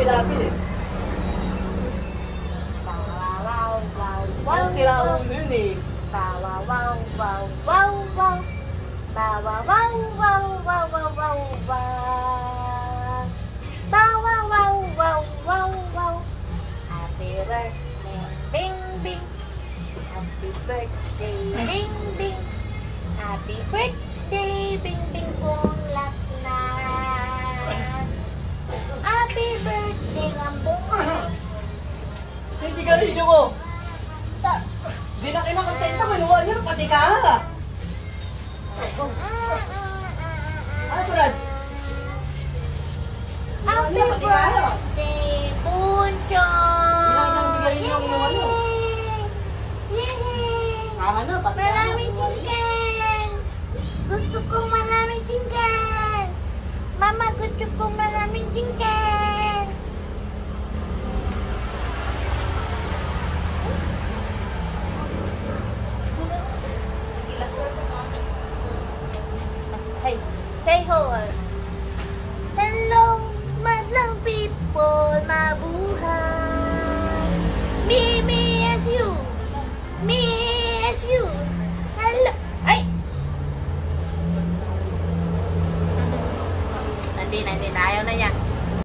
Lapil eh. Wow, wow, wow, Ang sira ulo yun eh. wow, wow, wow, wow, wow. Wow, wow, wow, wow, wow, wow, wow, wow. Wow, wow, wow, wow, wow, wow. Happy birthday, bing, bing. Happy birthday, bing, bing. Happy birthday, bing, bing, buong lakna. Happy birthday, Rambuan. Yung sigarilyo mo. Di na kinakantenta, kinuha niyo, pati ka ha. Ano Brad? Happy birthday, Bunchon! Ilang sigarilyo ang kinuha niyo? Yay! Ano, pati ka. Maraming chicken! Gusto kong maraming chicken! Mama, gusto kong maraming chicken! Hey, say ho!